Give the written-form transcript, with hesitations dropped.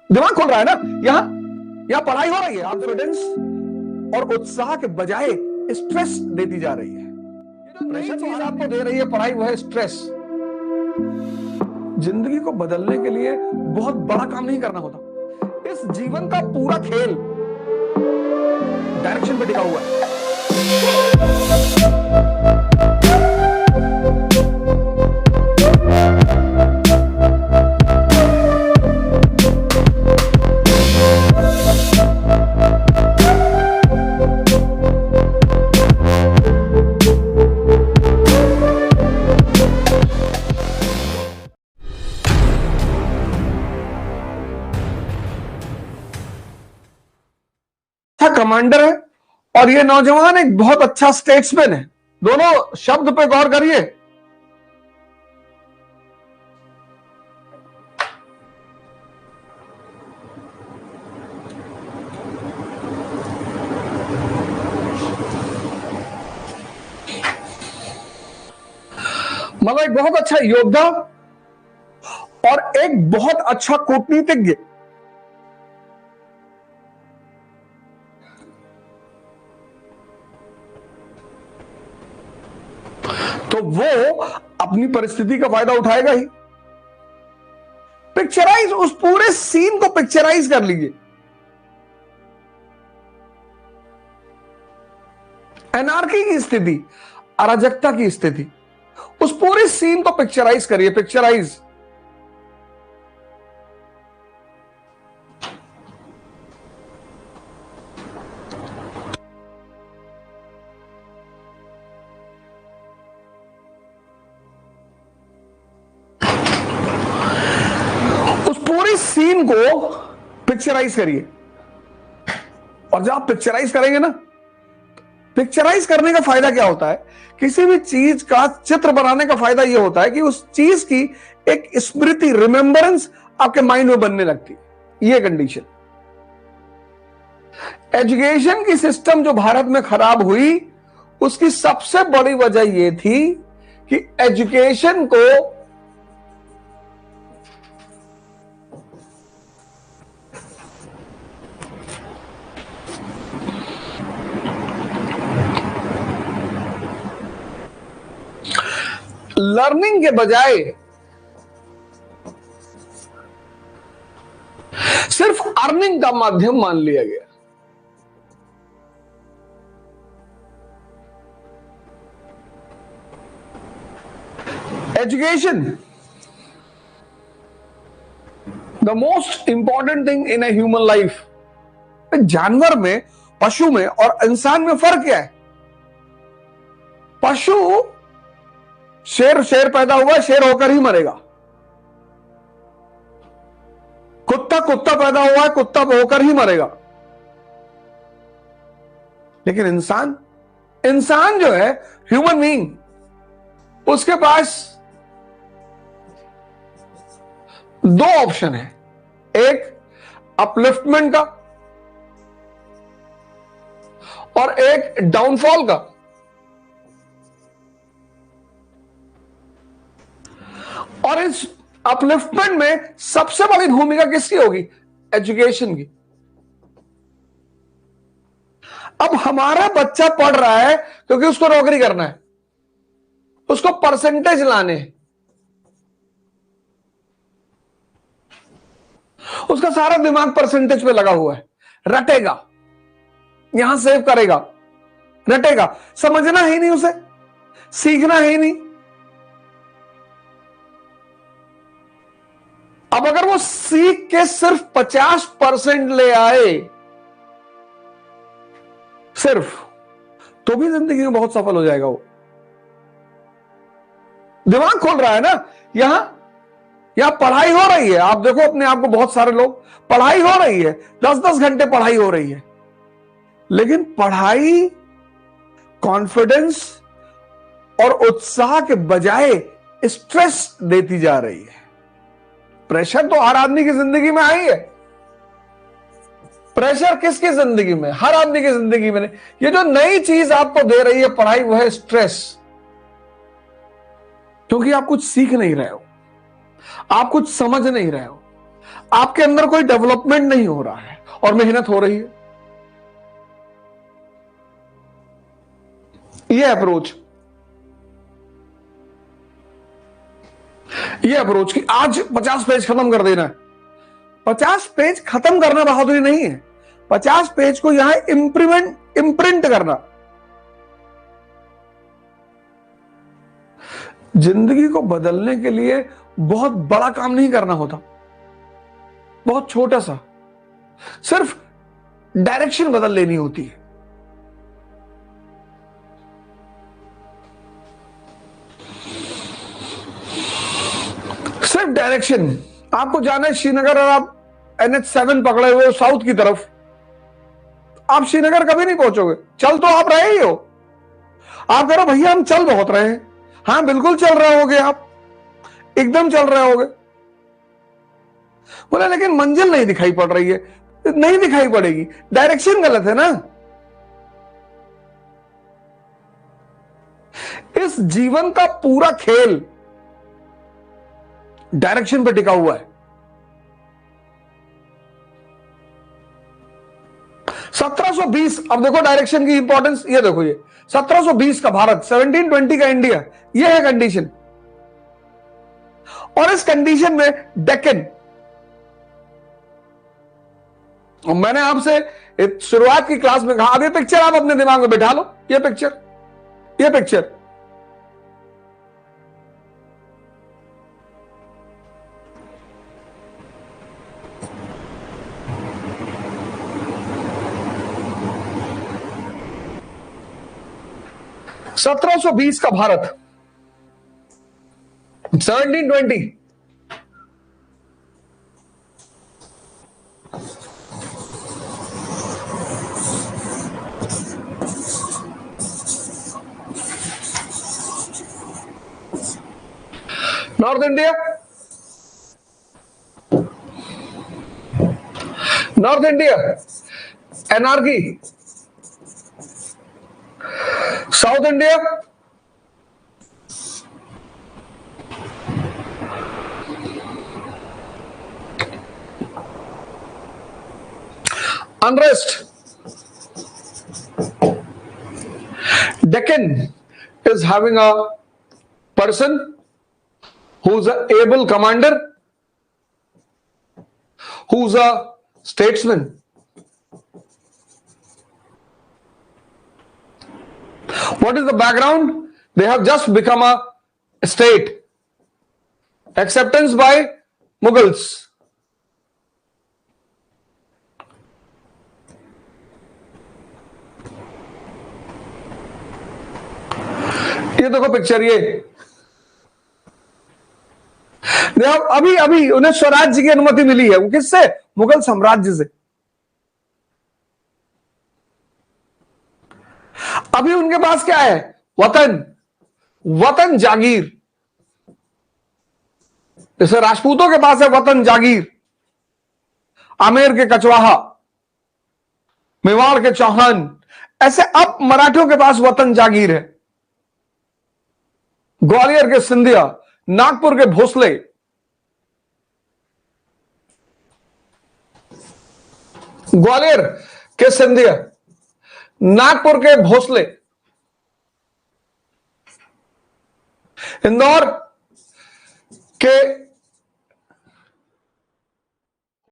दिमाग खुल रहा है ना। यहाँ पढ़ाई हो रही है, कॉन्फिडेंस और उत्साह के बजाय स्ट्रेस देती जा रही है। प्रेशर चीज आपको दे रही है पढ़ाई, वो है स्ट्रेस। जिंदगी को बदलने के लिए बहुत बड़ा काम नहीं करना होता। इस जीवन का पूरा खेल डायरेक्शन पे टिका हुआ है। कमांडर है और ये नौजवान एक बहुत अच्छा स्टेट्समैन है। दोनों शब्द पे गौर करिए। मतलब एक बहुत अच्छा योद्धा और एक बहुत अच्छा कूटनीतिज्ञ। तो वो अपनी परिस्थिति का फायदा उठाएगा ही। पिक्चराइज, उस पूरे सीन को पिक्चराइज कर लीजिए। एनार्की की स्थिति, अराजकता की स्थिति, उस पूरे सीन को पिक्चराइज करिए। पिक्चराइज। सीन को पिक्चराइज करिए। और जब आप पिक्चराइज करेंगे ना, पिक्चराइज करने का फायदा क्या होता है? किसी भी चीज का चित्र बनाने का फायदा यह होता है कि उस चीज की एक स्मृति, रिमेंबरेंस आपके माइंड में बनने लगती है। यह कंडीशन। एजुकेशन की सिस्टम जो भारत में खराब हुई, उसकी सबसे बड़ी वजह यह थी कि एजुकेशन को लर्निंग के बजाय सिर्फ अर्निंग का माध्यम मान लिया गया। Education, the most important thing in a human life. जानवर में, पशु में और इंसान में फर्क क्या है? पशु, शेर पैदा हुआ, शेर होकर ही मरेगा। कुत्ता पैदा हुआ है, कुत्ता होकर ही मरेगा। लेकिन इंसान जो है, ह्यूमन बीइंग, उसके पास दो ऑप्शन है। एक अपलिफ्टमेंट का और एक डाउनफॉल का। और इस अपलिफ्टमेंट में सबसे बड़ी भूमिका किसकी होगी? एजुकेशन की। अब हमारा बच्चा पढ़ रहा है क्योंकि उसको नौकरी करना है, उसको परसेंटेज लाने हैं, उसका सारा दिमाग परसेंटेज पे लगा हुआ है। रटेगा, यहां सेव करेगा, रटेगा। समझना ही नहीं उसे, सीखना ही नहीं। अब अगर वो सीख के सिर्फ 50% ले आए सिर्फ, तो भी जिंदगी में बहुत सफल हो जाएगा वो। दिमाग खोल रहा है ना। यहां पढ़ाई हो रही है। आप देखो अपने आप को, बहुत सारे लोग, पढ़ाई हो रही है, 10-10 घंटे पढ़ाई हो रही है, लेकिन पढ़ाई कॉन्फिडेंस और उत्साह के बजाय स्ट्रेस देती जा रही है। प्रेशर तो हर आदमी की जिंदगी में आई है। प्रेशर किसकी जिंदगी में? हर आदमी की जिंदगी में। ये जो नई चीज आपको दे रही है पढ़ाई, वो है स्ट्रेस। क्योंकि आप कुछ सीख नहीं रहे हो, आप कुछ समझ नहीं रहे हो, आपके अंदर कोई डेवलपमेंट नहीं हो रहा है और मेहनत हो रही है। ये अप्रोच कि आज 50 पेज खत्म कर देना है। 50 पेज खत्म करना बहादुरी नहीं है, 50 पेज को यहां इंप्रिंट करना। जिंदगी को बदलने के लिए बहुत बड़ा काम नहीं करना होता, बहुत छोटा सा, सिर्फ डायरेक्शन बदल लेनी होती है। सिर्फ डायरेक्शन। आपको जाना है श्रीनगर और आप NH7 पकड़े हुए हो साउथ की तरफ, आप श्रीनगर कभी नहीं पहुंचोगे। चल तो आप रहे ही हो, आप कह रहे हो भैया हम चल बहुत रहे हैं। हाँ बिल्कुल चल रहे होगे, आप एकदम चल रहे होगे। बोला लेकिन मंजिल नहीं दिखाई पड़ रही है। नहीं दिखाई पड़ेगी, डायरेक्शन गलत है ना। इस जीवन का पूरा खेल डायरेक्शन पे टिका हुआ है। 1720, अब देखो डायरेक्शन की इंपॉर्टेंस, ये देखो, ये 1720 का भारत, 1720 का इंडिया, ये है कंडीशन। और इस कंडीशन में डेक्कन, मैंने आपसे शुरुआत की क्लास में कहा, अब ये पिक्चर आप अपने दिमाग में बिठा लो, ये पिक्चर 1720 का Bharat, 1720, north India, एनआरकी, south India unrest, Deccan is having a person who's an able commander, who's a statesman. What is the background? They have just become a state. Acceptance by Mughals. ये देखो picture, ये देखो, अभी उन्हें स्वराज्य की अनुमति मिली है। वो किससे? मुगल साम्राज्य से। अभी उनके पास क्या है? वतन जागीर। जैसे राजपूतों के पास है वतन जागीर, आमेर के कचवाहा, मेवाड़ के चौहान, ऐसे अब मराठियों के पास वतन जागीर है। ग्वालियर के सिंधिया, नागपुर के भोसले, ग्वालियर के सिंधिया, नागपुर के भोसले, इंदौर के